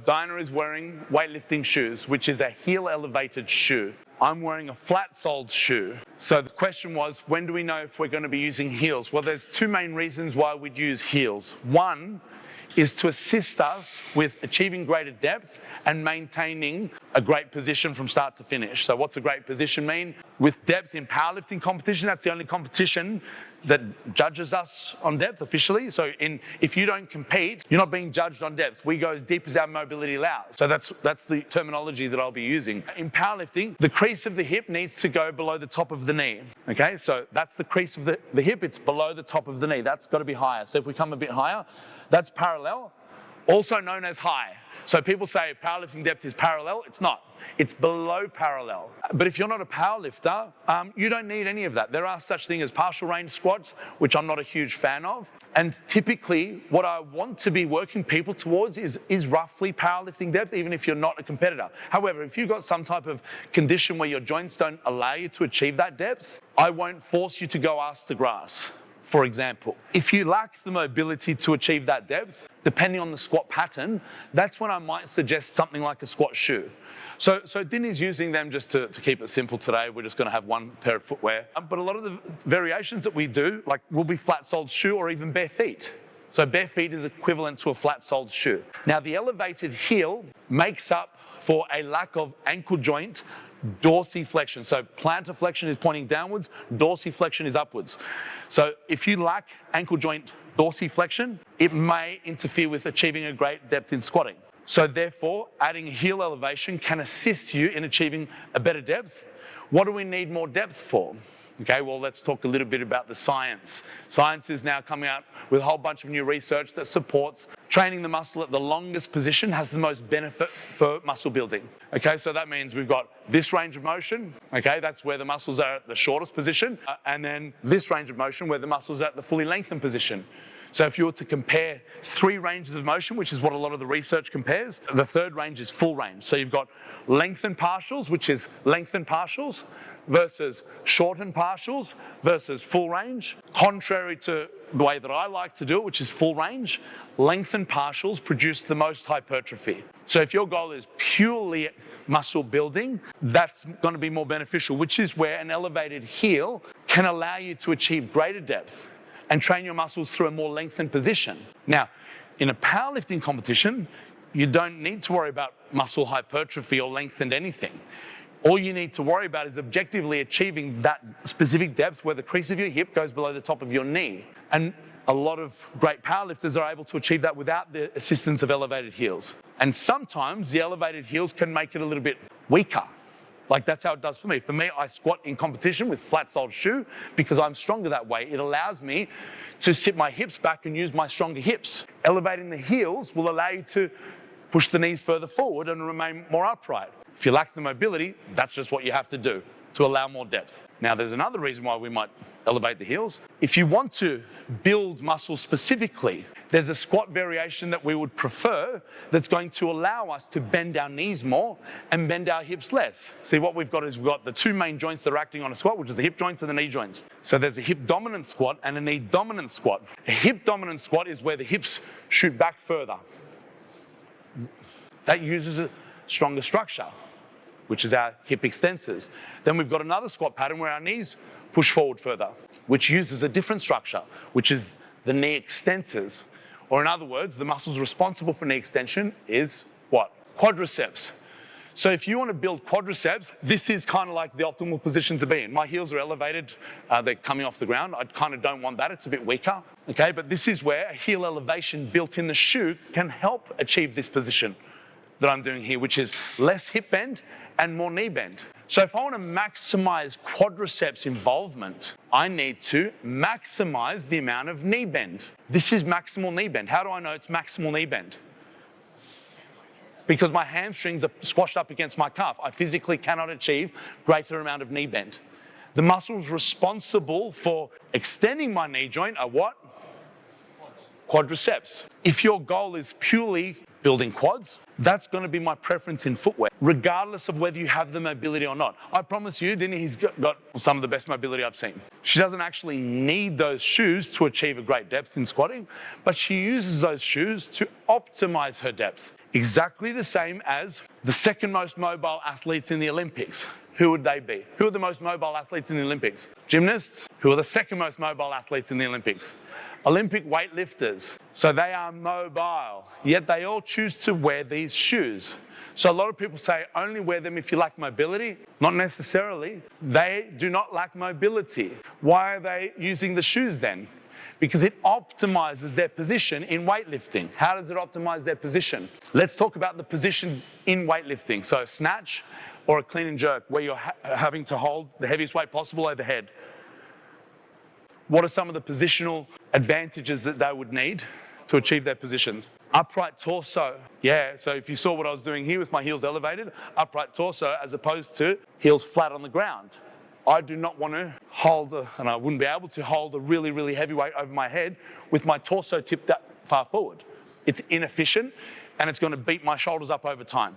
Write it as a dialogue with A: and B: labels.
A: Diana is wearing weightlifting shoes, which is a heel elevated shoe. I'm wearing a flat-soled shoe. So the question was, when do we know if we're going to be using heels? Well, there's two main reasons why we'd use heels. One is to assist us with achieving greater depth and maintaining a great position from start to finish. So what's a great position mean? With depth in powerlifting competition, that's the only competition that judges us on depth officially. So if you don't compete, you're not being judged on depth. We go as deep as our mobility allows. So that's the terminology that I'll be using. In powerlifting, the crease of the hip needs to go below the top of the knee. Okay, so that's the crease of the hip, it's below the top of the knee. That's got to be higher. So if we come a bit higher, that's parallel, also known as high. So people say powerlifting depth is parallel. It's not. It's below parallel. But if you're not a powerlifter, you don't need any of that. There are such things as partial range squats, which I'm not a huge fan of. And typically, what I want to be working people towards is roughly powerlifting depth, even if you're not a competitor. However, if you've got some type of condition where your joints don't allow you to achieve that depth, I won't force you to go ass to grass. For example, if you lack the mobility to achieve that depth, depending on the squat pattern, that's when I might suggest something like a squat shoe. So Dinny's using them just to keep it simple today. We're just going to have one pair of footwear. But a lot of the variations that we do, like, will be flat-soled shoe or even bare feet. So bare feet is equivalent to a flat-soled shoe. Now, the elevated heel makes up for a lack of ankle joint dorsiflexion. So plantar flexion is pointing downwards, dorsiflexion is upwards. So if you lack ankle joint dorsiflexion, it may interfere with achieving a great depth in squatting. So therefore, adding heel elevation can assist you in achieving a better depth. What do we need more depth for? Okay, well, let's talk a little bit about the science. Science is now coming out with a whole bunch of new research that supports training the muscle at the longest position has the most benefit for muscle building. Okay, so that means we've got this range of motion, okay, that's where the muscles are at the shortest position, and then this range of motion where the muscles are at the fully lengthened position. So if you were to compare three ranges of motion, which is what a lot of the research compares, the third range is full range. So you've got lengthened partials, which is lengthened partials, versus shortened partials versus full range. Contrary to the way that I like to do it, which is full range, lengthened partials produce the most hypertrophy. So if your goal is purely muscle building, that's going to be more beneficial, which is where an elevated heel can allow you to achieve greater depth and train your muscles through a more lengthened position. Now, in a powerlifting competition, you don't need to worry about muscle hypertrophy or lengthened anything. All you need to worry about is objectively achieving that specific depth where the crease of your hip goes below the top of your knee. And a lot of great powerlifters are able to achieve that without the assistance of elevated heels. And sometimes the elevated heels can make it a little bit weaker. Like, that's how it does for me. For me, I squat in competition with flat-soled shoe because I'm stronger that way. It allows me to sit my hips back and use my stronger hips. Elevating the heels will allow you to push the knees further forward and remain more upright. If you lack the mobility, that's just what you have to do to allow more depth. Now, there's another reason why we might elevate the heels. If you want to build muscle specifically, there's a squat variation that we would prefer that's going to allow us to bend our knees more and bend our hips less. See, what we've got is we've got the two main joints that are acting on a squat, which is the hip joints and the knee joints. So there's a hip dominant squat and a knee dominant squat. A hip dominant squat is where the hips shoot back further. That uses a stronger structure, which is our hip extensors. Then we've got another squat pattern where our knees push forward further, which uses a different structure, which is the knee extensors. Or in other words, the muscles responsible for knee extension is what? Quadriceps. So if you want to build quadriceps, this is kind of like the optimal position to be in. My heels are elevated, they're coming off the ground. I kind of don't want that, it's a bit weaker. Okay, but this is where a heel elevation built in the shoe can help achieve this position that I'm doing here, which is less hip bend and more knee bend. So if I want to maximize quadriceps involvement, I need to maximize the amount of knee bend. This is maximal knee bend. How do I know it's maximal knee bend? Because my hamstrings are squashed up against my calf. I physically cannot achieve greater amount of knee bend. The muscles responsible for extending my knee joint are what? Quadriceps. If your goal is purely building quads, that's going to be my preference in footwear, regardless of whether you have the mobility or not. I promise you, he's got some of the best mobility I've seen. She doesn't actually need those shoes to achieve a great depth in squatting, but she uses those shoes to optimize her depth. exactly the same as the second most mobile athletes in the Olympics. Who would they be? Who are the most mobile athletes in the Olympics? Gymnasts. Who are the second most mobile athletes in the Olympics? Olympic weightlifters. So they are mobile, yet they all choose to wear these shoes. So a lot of people say only wear them if you lack mobility. Not necessarily. They do not lack mobility. Why are they using the shoes then? Because it optimizes their position in weightlifting. How does it optimize their position? Let's talk about the position in weightlifting. So snatch or a clean and jerk where you're having to hold the heaviest weight possible overhead. What are some of the positional advantages that they would need to achieve their positions? Upright torso. Yeah, so if you saw what I was doing here with my heels elevated, upright torso as opposed to heels flat on the ground. I do not want to hold, and I wouldn't be able to hold a really, really heavy weight over my head with my torso tipped that far forward. It's inefficient and it's going to beat my shoulders up over time.